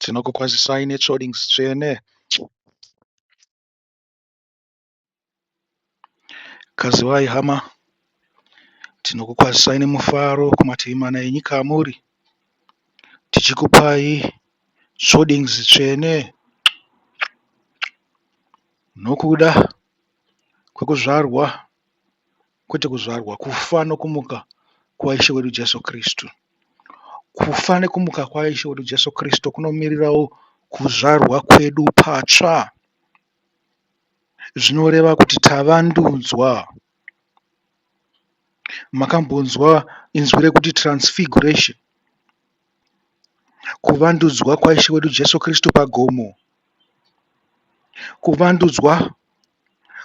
Tinokukwazisai netrodings tsvene. Kaziwai hama, tinokukwazisai nemufaro kumativi mana enyika amuri, tichikupai trodings tsvene nokuda kwekuzvarwa, kwete kuzvarwa, kufa nokumuka kwaishe wedu Jesu Kristu. Kufa nekumuka kwaishe wedu Jesu Kristu kunomirirawo kuzvarwa kwedu patsva. Zvinoreva kuti tavandudzwa. Makambonzwa inzwi rekuti transfiguration, kuvandudzwa kwaishe wedu Jesu Kristu pagomo, kuvandudzwa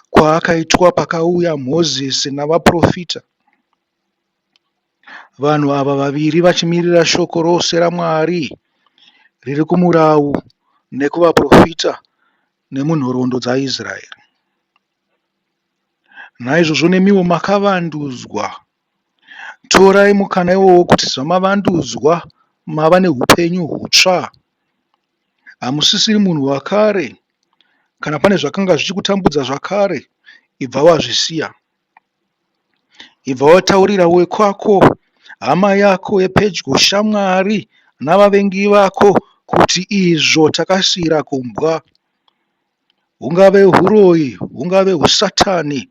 kwaakaitwa pakauya Mozisi navaprofita. Vanhu ava vaviri vachimirira shoko rose raMwari riri kumurau nekuvaprofita nemunhoroondo dzaIsraeri. Naizvozvo nemiwo makavandudzwa. Torai mukana iwowo kuti zvamavandudzwa mava neupenyu hutsva. Hamusisiri munhu wakare. Kana pane zvakanga zvichikutambudza zvakare, ibva wazvisiya. Ibva wataurira wekwako, hama yako yepedyo, shamwari navavengi vako kuti izvo takasiyira kumbwa. Hungave huroyi, hungave husatani,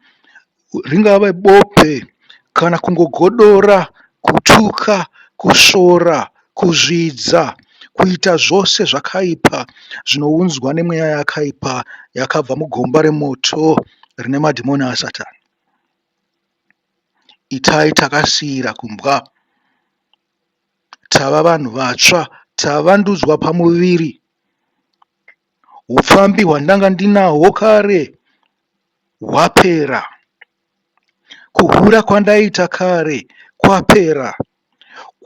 ringave bope, kana kungogodora, kutuka, kusvora, kuzvidza, kuita zvose zvakaipa zvinounzwa nemweya yakaipa yakabva mugomba remoto rine madhimoni aSatani. Itai takasiyira kumbwa. Tava vanhu vatsva, tavandudzwa pamuviri. Upfambi hwandanga ndinahwo kare hwapera. Kuhura kwandaita kare kwapera.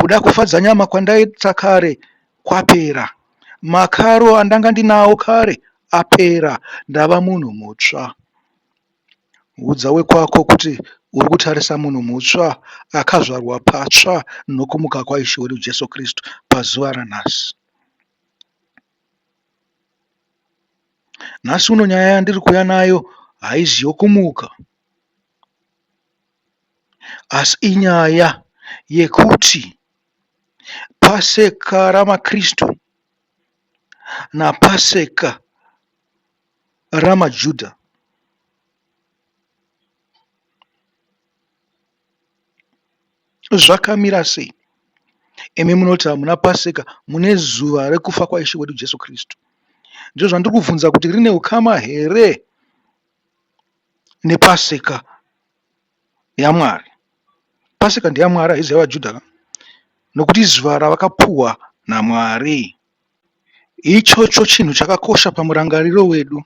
Kuda kufadza nyama kwandaita kare kwapera. Makaro andanga ndinawo kare apera. Ndava munhu mutsva. Udza wekwako kuti uri kutarisa munhu mutsva akazvarwa patsva nokumuka kwaishe wedu Jesu Kristu pazuva ranhasi. Nhasi uno nyaya yandiri kuuya nayo haizi yokumuka, asi inyaya yekuti Paseka ramaKristu naPaseka ramaJudha zvakamira sei. Imi munoti hamuna Paseka, mune zuva rekufa kwaishe wedu Jesu Kristu. Ndizvo zvandiri kubvunza kuti rine ukama here nePaseka yaMwari. Paseka ndeyamwari, haizi yavaJudha, nokuti zuva ravakapuhwa naMwari. Ichocho chinhu chakakosha pamurangariro wedu,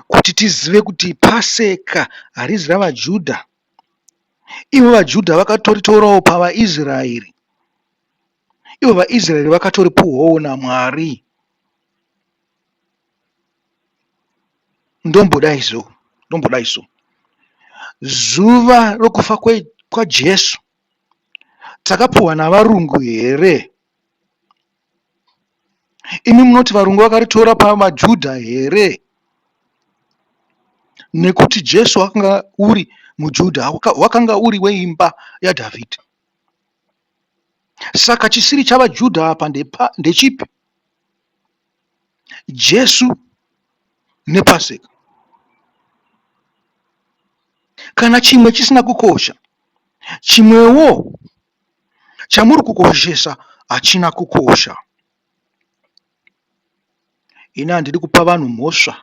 kuti tizive kuti Paseka harizi ravaJudha. Ivo vaJudha vakatoritorawo pavaIsraeri. Ivo vaIsraeri vakatoripuhwawo naMwari. Ndombodai so. Zuva rokufa kwaJesu takapuhwa navarungu here? Imi munoti varungu vakaritora pavaJudha here? Nekuti Jesu wakanga uri muJudha, wakanga uri weimba yaDhavhidhi. Saka chisiri chavaJudha apa ndechipi? Jesu nePaseka. Kana chimwe chisina kukosha, chimwewo chamuri kukoshesa hachina kukosha. Ini handidi kupa vanhu mhosva.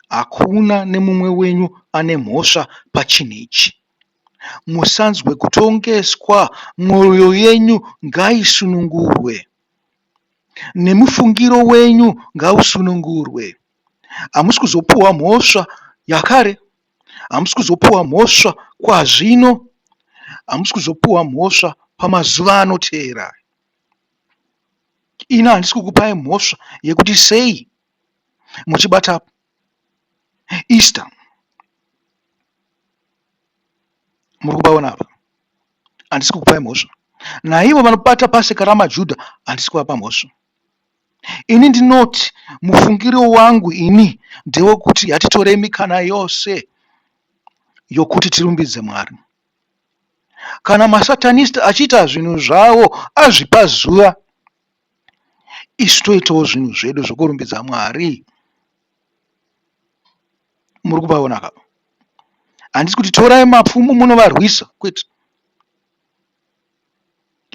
Hakuna nemumwe wenyu ane mhosva pachinhu ichi. Musanzwe kutongeswa, mwoyo yenyu ngaisunungurwe, nemufungiro wenyu ngausunungurwe. Hamusi kuzopuhwa mhosva yakare, hamusi kuzopuhwa mhosva kwazvino, hamusi kuzopuhwa mhosva pamazuva anoteera. Ina handisi kukupai mhosva yekuti sei muchibata Easter. Muri kubaona apa? Handisi kukupai mhosva. Naivo vanobata Paseka ramaJudha handisi kuvapa mhosva. Ini ndinoti mufungiro wangu ini ndewekuti yatitorei mikana yose yokuti tirumbidze Mwari. Kana masatanista achiita zvinhu zvavo azvipa zuva, isu toitawo zvinhu zvedu zvokurumbidza Mwari. Muri kupaona kapa? Handisi kuti torai mapfumo munovarwisa, kwete.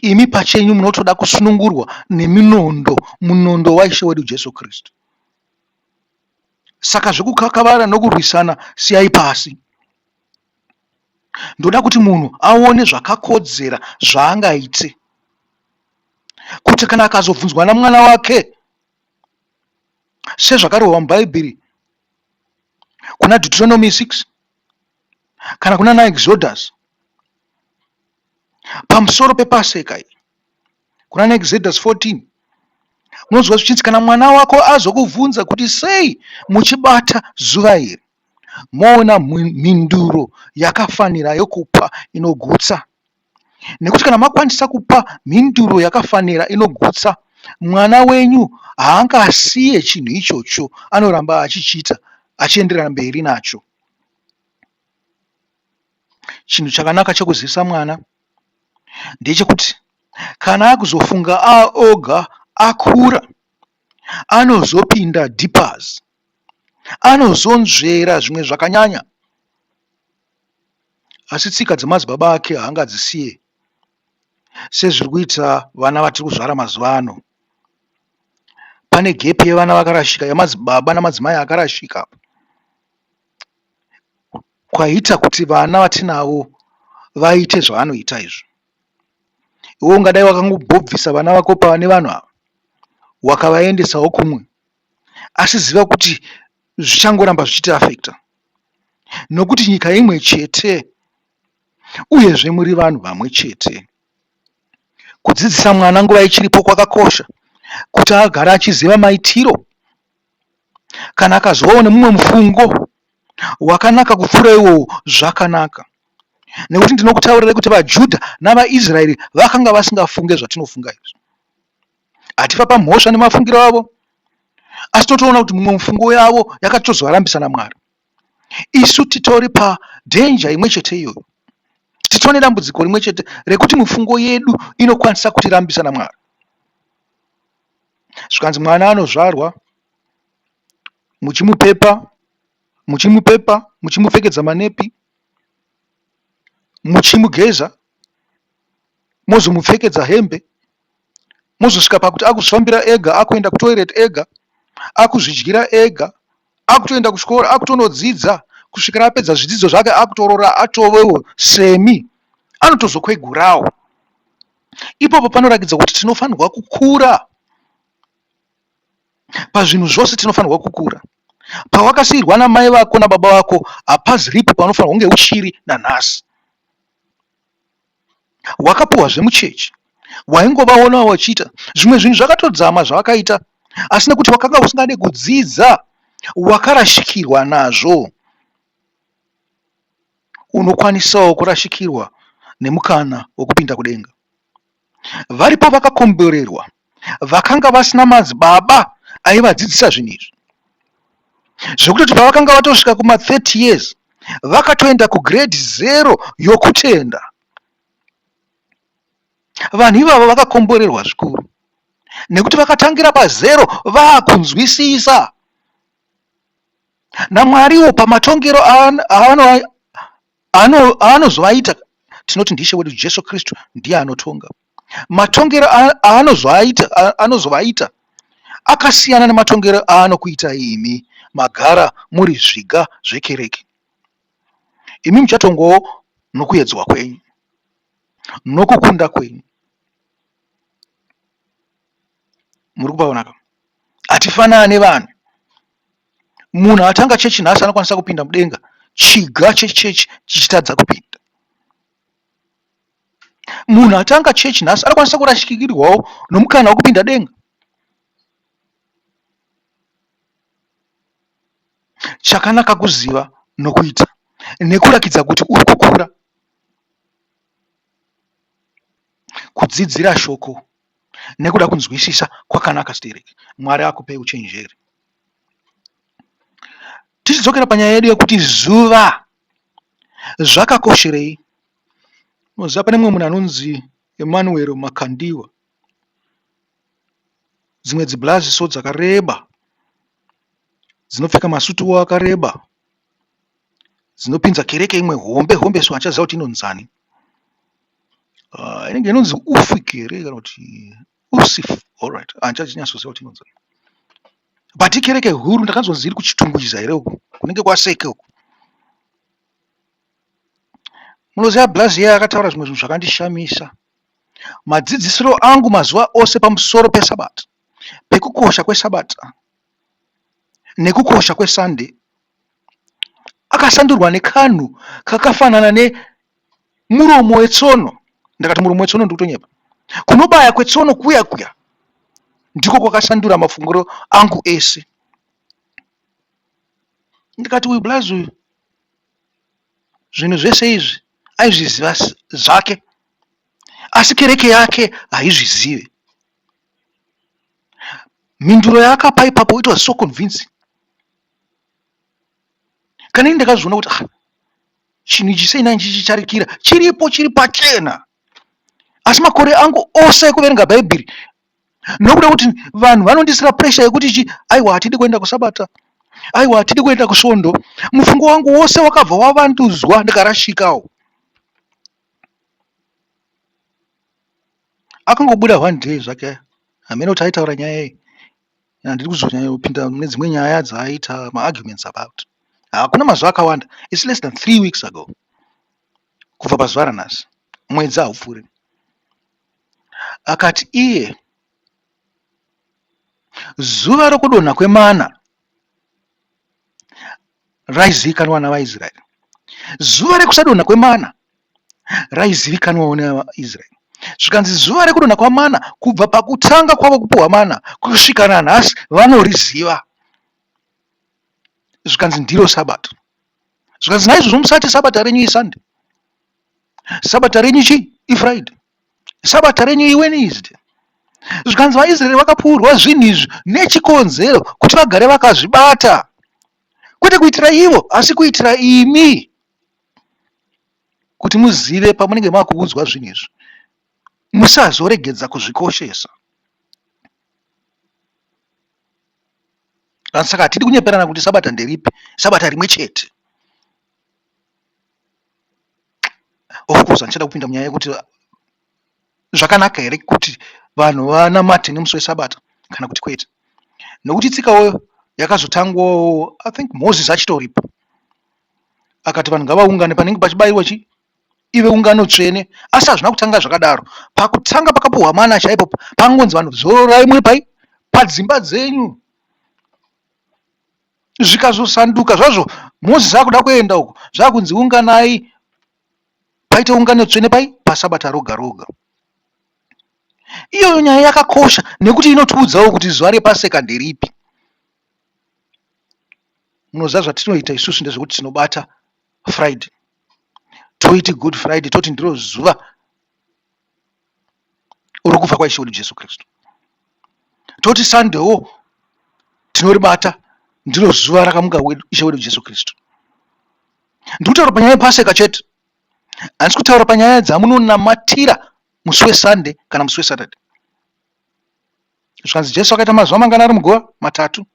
Imi pachenyu munotoda kusunungurwa neminondo, munondo waishe wedu Jesu Kristu. Saka zvekukakavara nokurwisana siyai pasi. Ndoda kuti munhu aone zvakakodzera zvaangaite, kuti kana akazobvunzwa namwana wake sezvakarehwa muBhaibheri kuna Deuteronomy 6 kana kuna Exodus pamusoro pePaseka iyi, kuna Exodus 14 unonzwa zvichinzi kana mwana wako azokubvunza kuti sei muchibata zuva iri, moona mhinduro yakafanira yokupa inogutsa. Nekuti kana makwanisa kupa mhinduro yakafanira inogutsa, mwana wenyu haangasiye chinhu ichocho, anoramba achichiita achienderera mberi nacho. Chinhu chakanaka chekuzivisa mwana ndechekuti kana akuzofunga oga akura, anozopinda deepers, anozonzvera zvimwe zvakanyanya. Asi tsika dzemadzibaba ake haangadzisiye, sezviri kuita vana vatiri kuzvara mazuva ano. Pane gepi yevana vakarashika, yamadzibaba namadzimai akarashika, kwaita kuti vana vatinavo vaite zvavanoita izvo. Iwe ungadai wakangobvisa vana vako pane vanhu ava, wakavaendesawo kumwe, asi ziva kuti zvichangoramba zvichiti afekta, nokuti nyika imwe chete, uyezve muri vanhu vamwe chete. Kudzidzisa mwana nguva ichiripo kwakakosha, kuti agare achiziva maitiro. Kana akazovawo nemumwe mufungo wakanaka kupfuura iwowo, zvakanaka. Nekuti ndinokutaurirai kuti vaJudha navaIsraeri vakanga vasingafunge zvatinofunga izvi. Hatifa pamhosva nemafungiro avo, asi totoona kuti mumwe mufungo yavo yakatozovarambisa naMwari. Isu titori padhenja imwe chete iyoyo, titori nedambudziko rimwe chete rekuti mifungo yedu inokwanisa kutirambisa naMwari. Zvikanzi mwana anozvarwa, muchimupepa, muchimupfekedza manepi, muchimugeza, mozomupfekedza hembe, mozosvika pakuti akuzvifambira ega, akuenda kutoireti ega, akuzvidyira ega, akutoenda kuchikora, akutonodzidza, kusvikira apedza zvidzidzo zvake, akutorora atovewo semi, anotozokwegurawo. Ipopo panoratidza kuti tinofanirwa kukura. Pazvinhu zvose tinofanirwa kukura. Pawakasiyirwa namai vako nababa vako, hapaziripo panofanirwa kunge uchiri nanhasi. Wakapuhwa zvemuchechi, waingovaona vachiita zvimwe zvinhu zvakatodzama zvavakaita, asi nekuti wakanga usingade kudzidza, wakarashikirwa nazvo. Unokwanisawo kurashikirwa nemukana wokupinda kudenga. Varipo vakakomborerwa, vakanga vasina madzibaba aivadzidzisa zvinhu izvi, zvekutoti pavakanga vatosvika kuma 30 years vakatoenda kugrade 0 yokutenda. Vanhu ivavo vakakomborerwa zvikuru, nekuti vakatangira pa0 vaakunzwisisa. naMwariwo pamatongero aanozoaita, tinoti ndiShe wedu Jesu Kristu ndiye anotonga. Matongero anozovaita akasiyana nematongero aanokuita imi magara muri zviga zvekereke. Imi muchatongowo nokuedzwa kwenyu, nokukunda kwenyu. Muri kupaona? Hatifanani nevanhu. Munhu atanga chechi nhasi anokwanisa kupinda mudenga, chiga chechechi chichitadza kupinda. Munhu atanga chechi nhasi anokwanisa kurashikirwawo nomukana wokupinda denga. Chakanaka kuziva nokuita, nekurakidza kuti uri kukura. Kudzidzira shoko nekuda kunzwisisa kwakanaka sitiriki. Mwari akupe uchenjeri. Tichidzokera panyaya yedu yekuti zuva zvakakosherei. Unoziva pane mumwe munhu anonzi Emmanuel Makandiwa, dzimwe dziblaziso dzakareba, dzinopfeka masutuwo akareba, dzinopinza kereke imwe hombe hombe, so achaziva kuti inonzani. Inenge inonzi ufikere kana kuti usif, alright, anchachinyasoziva kuti inonzani. But ikereke huru ndakanzonzi iri kuchitungujiza here uku kunenge kwaseke uku. Munoziva blazi iye akataura zvimwe zvinhu zvakandishamisa. Madzidzisiro angu mazuva ose pamusoro pesabata, pekukosha kwesabata nekukosha kweSunday, akasandurwa nekanhu kakafanana nemuromo wetsono. Ndakati muromo wetsono ndikutonyepa. Kunobaya kwetsono kuya kuya ndiko kwakasandura mafunguro angu ese. Ndikati uyu blazi uyu zvinhu zvese izvi aizviziva zvake, asi kereke yake haizvizive. Mhinduro yaakapa ipapo it was so convincing. Kana ini ndakazviona kuti chinhu ichi sei nani chichicharikira chiripo, chiri pachena. Asi makore angu ose ekuverenga bhaibheri, nokuda kuti vanhu vanondisira presha yekuti aiwa hatidi kuenda kusabata, aiwa hatidi kuenda kusvondo, mufungo wangu wose wakabva wavandudzwa ndikarashikawo. Akangobuda one day zvake, hamene kuti aitaura nyaya iyi, handiri kuzonyanya kupinda mune dzimwe nyaya dzaaita maarguments about. Hakuna mazuva akawanda, it's less than 3 weeks ago, kubva pazuva ranhasi, mwedzi haupfuuri. Akati iye zuva rokudonha kwemana raizivikanwa navaIsraeri, zuva rekusadonha kwemana raizivikanwawo navaIsraeri. Zvikanzi zuva rekudonha kwamana kubva pakutanga kwavo kupuhwa mana kusvika nanhasi vanoriziva. Zvikanzi ndiro sabata. Zvikanzi naizvozvo musati sabata renyu iSunday, sabata renyu iFriday, sabata renyu iWednesday. Zvikanzi vaIsraeri vakapurwa zvinhu izvi nechikonzero kuti vagare vakazvibata, kwete kuitira ivo asi kuitira imi, kuti muzive pamunenge makuudzwa zvinhu izvi musazoregedza kuzvikoshesa. Saka hatidi kunyeperana kuti sabata nderipi, sabata rimwe chete. Of course handichada kupinda munyaya yekuti zvakanaka here kuti vanhu vanamate nemusi wesabata kana kuti kwete, nokuti tsikawo yakazotangwawo I think Moses achitoripo, akati vanhu ngavaungane panenge pachibayiwa ive ungano tsvene, asi hazvina kutanga zvakadaro. Pakutanga pakapuhwa mana chaipo pangonzi vanhu zorai muri padzimba dzenyu. Zvikazosanduka zvazvo Moses akuda kuenda uko, zvakunzi unganai, paite ungano tsvene pasabata roga roga. Iyoyo nyaya yakakosha nekuti inotiudzawo kuti zuva repaseka nderipi. Munoziva zvatinoita isusu ndezvekuti tinobata Friday, toiti Good Friday, toti ndiro zuva rokufa kwaIshe wedu Jesu Kristu. Toti Sundaywo tinoribata, ndiro zuva rakamuka Ishe wedu Jesu Kristu. Ndikutaura panyaya yepaseka chete, handisi kutaura panyaya dzamunonamatira musi weSunday kana musi weSaturday. Zvikanzi Jesu akaita mazuva mangana ari mugova? 3.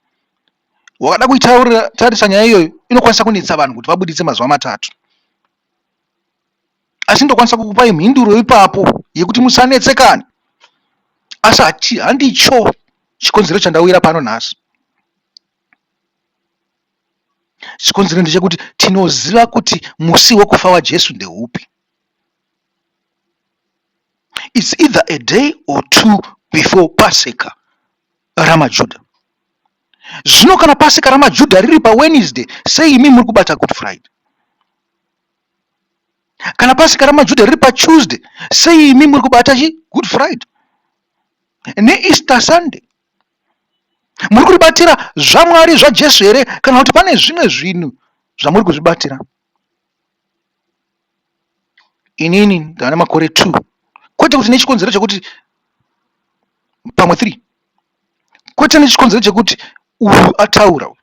Wakada kuitaurira tarisa nyaya iyoyo inokwanisa kunetsa vanhu kuti vabuditse mazuva 3. Asi ndokwanisa kukupai mhinduro ipapo yekuti musanetsekane. Asi handicho chikonzero chandauyira pano nhasi. Chikonzero ndechekuti tinoziva kuti musi wekufa waJesu ndeupi. It's either a day or 2 before Paseka ramaJudha. Zvino kana Paseka ramaJudha riri paWednesday, sei imi muri kubata Good Friday? Kana Paseka ramaJudha riri paTuesday, sei imi muri kubata Good Friday? NeEaster Sunday muri kuribatira zvaMwari zvaJesu here kana kuti pane zvimwe zvinhu zvamuri kuzvibatira? Inini ndana makore 2, kwete kuti nechikonzero chekuti pamwe 3 kwete nechikonzero chekuti uyu ataura,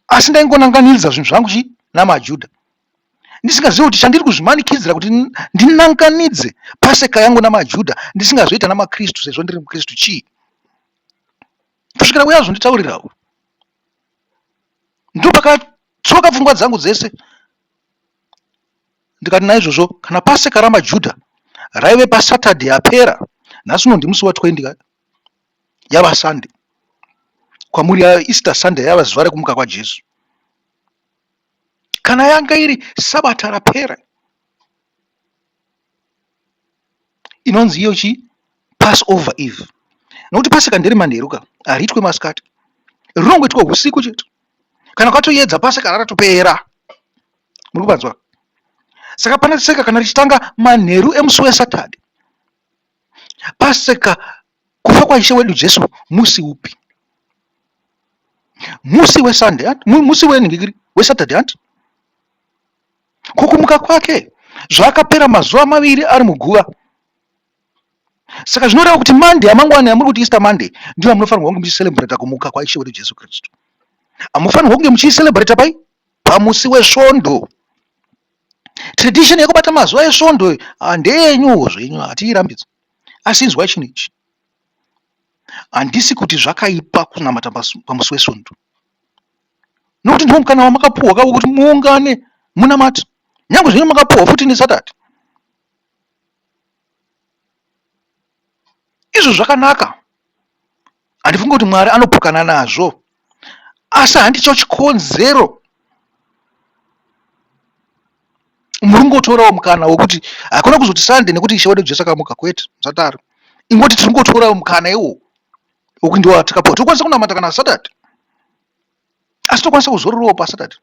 asi ndaingonanganidza zvinhu zvangu namajudha ndisingazivi kuti chandiri kuzvimanikidzira kuti ndinanganidze paseka yangu namajudha ndisingazoita namakristu sezvo ndiri mukristu chii. Kusvikira uyazvo nditaurirawo ndopakatsoka pfungwa dzangu dzese ndikati naizvozvo kana paseka ramajudha raive paSaturday yapera, nhasi uno ndimusi wa20 yava Sunday, kwamuri Easter Sunday yava zuva rekumuka kwaJesu. Kana yanga iri sabata rapera inonzi iyo Passover Eve, nokuti paseka ndiri manheruka hariitwe masikati, rinongoitwa usiku chete. Kana kwatoedza paseka raratopera, muri kupanzwa. Saka paseka kana richitanga manheru emusi weSaturday, paseka kufa kwaishe wedu Jesu musi upi? Musi weSunday, musi weSaturday anti kukumuka kwake zvakapera mazuva 2 ari muguva. Saka zvinoreva kuti Monday amangwana amuri kuti Easter Monday ndiyo amunofanirwa kunge muchicelebrata kumuka kwaishe wedu Jesu Kristu. Amufanirwa kunge muchicelebrata pai? Pamusi wesvondo. Tradition yekubata mazuva esvondo ndeyenyuwo zvenyu, hatiirambidza. Asi inzwai chinhu ichi, handisi kuti zvakaipa kunamata pamusi wesvondo, nokuti ndiwo mukana wamakapuhwa kako kuti muungane munamata, nyange zvenyu makapuhwa futi neSaturday. Izvo zvakanaka, handifungi kuti Mwari anopukana nazvo, asi handicho chikonzero. Muringotorawo mukana wokuti hakuna kuzoti Sunday nekuti Ishe wedu Jesu akamuka, kwete, musatari. Ingoti tiringotorawo mukana iwo wokuti ndiwo watakapuhwa. Tokwanisa kunamata kana Saturday, asi tokwanisa kuzororawo paSaturday.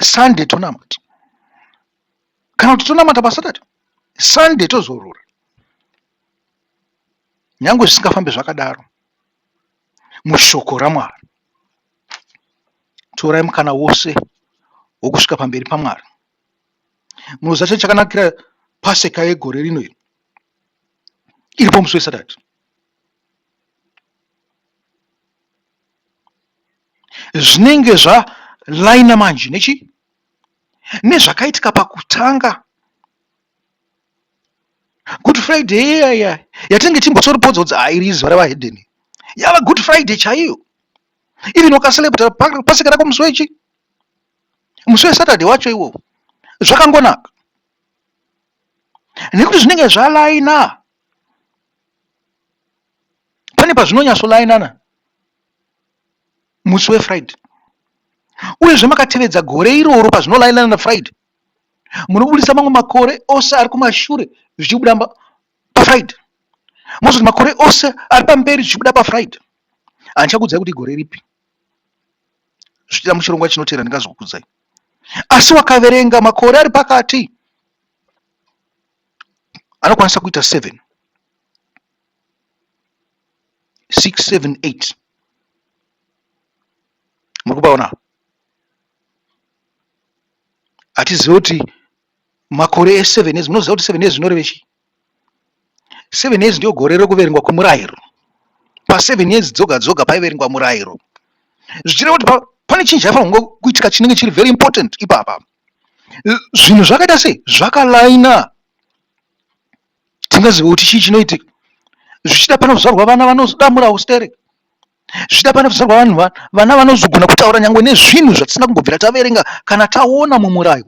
Sunday tonamata, kana kuti tonamata paSaturday, Sunday tozorora. Nyange zvisingafambe zvakadaro, mushoko raMwari torai mukana wose wokusvika pamberi paMwari. Munoziva chakanakira paseka yegore rino iri iripo musi weSaturday. Zvinenge zvalaina manje nezvakaitika pakutanga Good Friday yatinenge timbotoripodza kuti iri zuva revahedheni, yava Good Friday chaiyo. Even wakacelebrata paseka rako musi weSaturday wacho iwo, zvakangonaka nekuti zvinenge zvalaina. Pane pazvinonyatsolainana musi weFriday, uyezve makatevedza gore iroro pazvinolainana naFriday, munobudisa mamwe makore ose ari kumashure zvichibuda paFriday, mozoti makore ose ari pamberi zvichibuda paFriday. Handichakuudzai kuti gore ripi, zvichida muchirongwa chinotevera ndingazokuudzai. Asi wakaverenga makore ari pakati anokwanisa kuita 7, 6, 7, 8. Muri kupaona? Hatizivi kuti makore e7 years, munoziva kuti 7 years zvinoreva chii? 7 years ndiyo gore rekuverengwa kwemurayiro. Pa7 years dzoga dzoga paiverengwa murayiro, zvichireva kuti pane chinhu chaifanirwa kuitika chinenge chiri very important ipapa. Zvinhu zvakaita sei? Zvakalaina. Tingazive kuti chii chinoitika. Zvichida panozvarwa vana vanodamura ustereki, zvichida panozvarwa vana vanozogona kutaura nyangwe nezvinhu zvatisina kumbobvira taverenga kana taona mumurayo.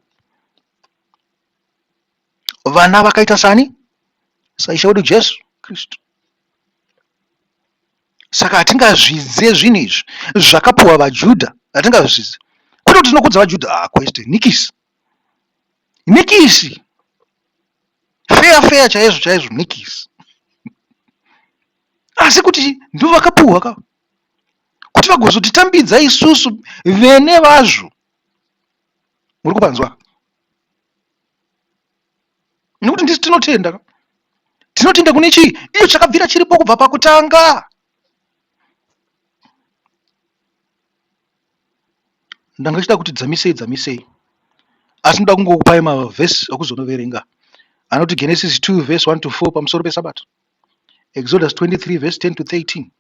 Vana vakaita sani? Saishe wedu Jesu Kristu. Saka hatingazvidze zvinhu izvi zvakapuhwa vaJudha, hatingazvidze. Kwete kuti tinokudza vaJudha, kwete, nikisi, feya chaizvo, nikisi. Asi kuti ndivo vakapuhwa ka kuti vagozotitambidza isusu vene vazvo. Muri kupanzwa? Nekuti ndisi tinotenda kune chii? Iyo chakabvira chiripo kubva pakutanga. Ndanga chida kuti dzamisei, asi ndoda kungokupai mavhesi okuzonoverenga. Anoti Genesis 2 verse 1 to 4 pamusoro peSabata. Exodus 23 verse 10 to 13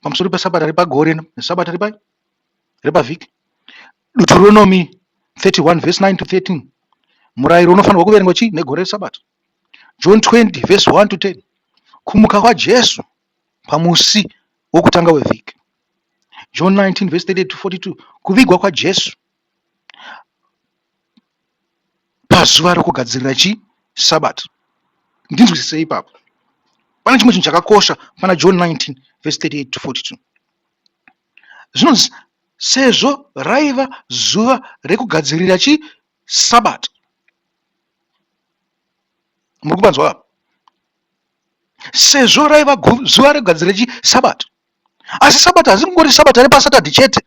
pamusoro pesabata repagore nesabata repavhiki. Deuteronomy 31 verse 9 to 13 murayiro unofanirwa kuverengwa chii negore resabata. John 20 verse 1 to 10 kumuka kwaJesu pamusi wokutanga wevhiki. John 19 verse 38 to 42 kuvigwa kwaJesu pazuva rokugadzirira sabata. Ndinzwisisei ipapo. Pana chimwe chinhu chakakosha pana John 19 verse 38 to 42. Zvinonzi sezvo raiva zuva rekugadzirira sabata. Muri kupanzwa apa? Sezvo raiva zuva rekugadzirira sabata. Asi sabata hazingori sabata repaSaturday chete.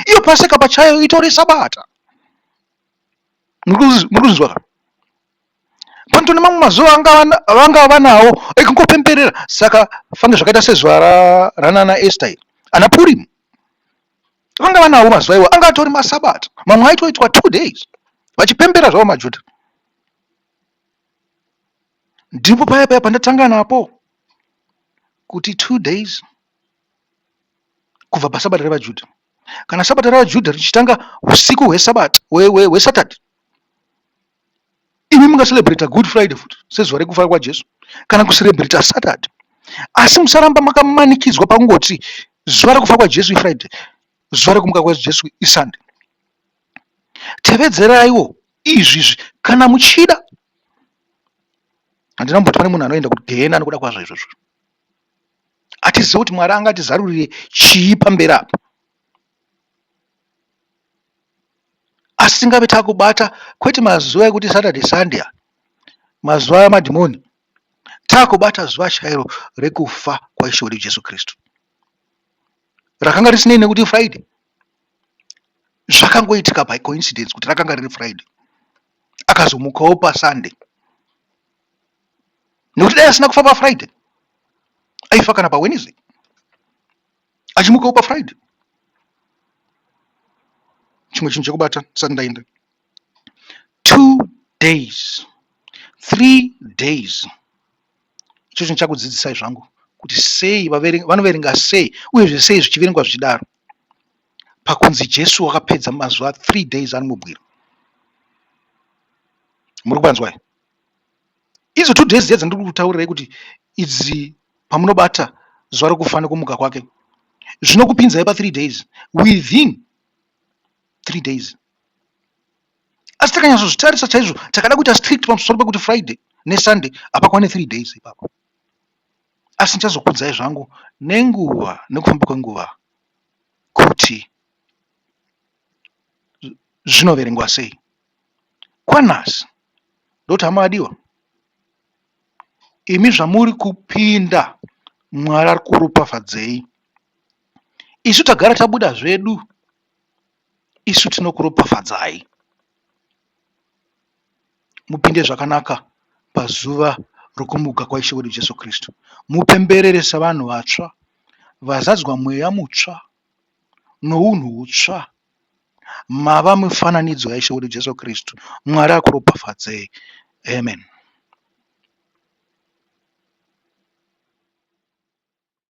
Iyo Paseka pachayo itori sabata. Muri kuzvinzwa? Panto nemamwe mazuva vanga vanawo ekungopemberera. Saka fange zvakaita sezuva ranana Esther ana Purim. Vanga vanawo mazuva iwo anga atori masabata. Mamwe aitoitwa 2 days vachipembera zvavo maJudha. Ndipo paya pandatanga napo kuti 2 days kubva pasabata revaJudha. Kana sabata revaJudha richitanga usiku hwesabata hweSaturday, imi mungaselebrata Good Friday futi sezuva rekufa kwaJesu kana kuselebrata Saturday. Asi musaramba makamanikidzwa pakungoti zuva rekufa kwaJesu iFriday, zuva rekumuka kwaJesu iSunday. Tevedzeraiwo izvi kana muchida. Handina kumboti pane munhu anoenda kugehena nokuda kwazvo izvozvo. Atizive kuti Mwari angatizarurire chii pamberi apa. Asi tingave takubata kwete mazuva ekuti Saturday Sunday, mazuva amadhimoni. Takubata zuva chairo rekufa kwaIshe wedu Jesu Kristu, rakanga risinei nekuti Friday. Zvakangoitika by coincidence kuti rakanga riri Friday akazomukawo paSunday. Nekuti dai asina kufa paFriday aifa kana paWednesday achimukawo paFriday. Chimwe chinhu chekubata tisati ndaenda. 2 days 3 days icho chinhu chakudzidzisai zvangu kuti sei vanoverenga sei uyezve sei zvichiverengwa zvichidaro pakunzi Jesu wakapedza mazuva 3 days ari mubwiro. Muri kupanzwa? Idzo 2 days dzedza ndiri kutaurirai kuti idzi pamunobata zuva rekufa nekumuka kwake zvinokupinzai pa 3 days within 3 days. Asi takanyazozvitarisa chaizvo takada kuita strict pamusoro pekuti Friday neSunday hapakwane 3 days ipapo. Asi ndichazokudzai zvangu nenguva nekufamba kwenguva kuti zvinoverengwa sei. Kwanhasi ndoti hama adiwa, imi zvamuri kupinda Mwari ari kuropafadzei. Isu tagara tabuda zvedu, isu tinokuropafadzai. Mupinde zvakanaka pazuva rokumuka kwaIshe wedu Jesu Kristu. Mupemberere savanhu vatsva, vazadzwa mweya mutsva nounhu hutsva. Mava mufananidzo yaIshe wedu Jesu Kristu. Mwari akuropafadzei. Amen.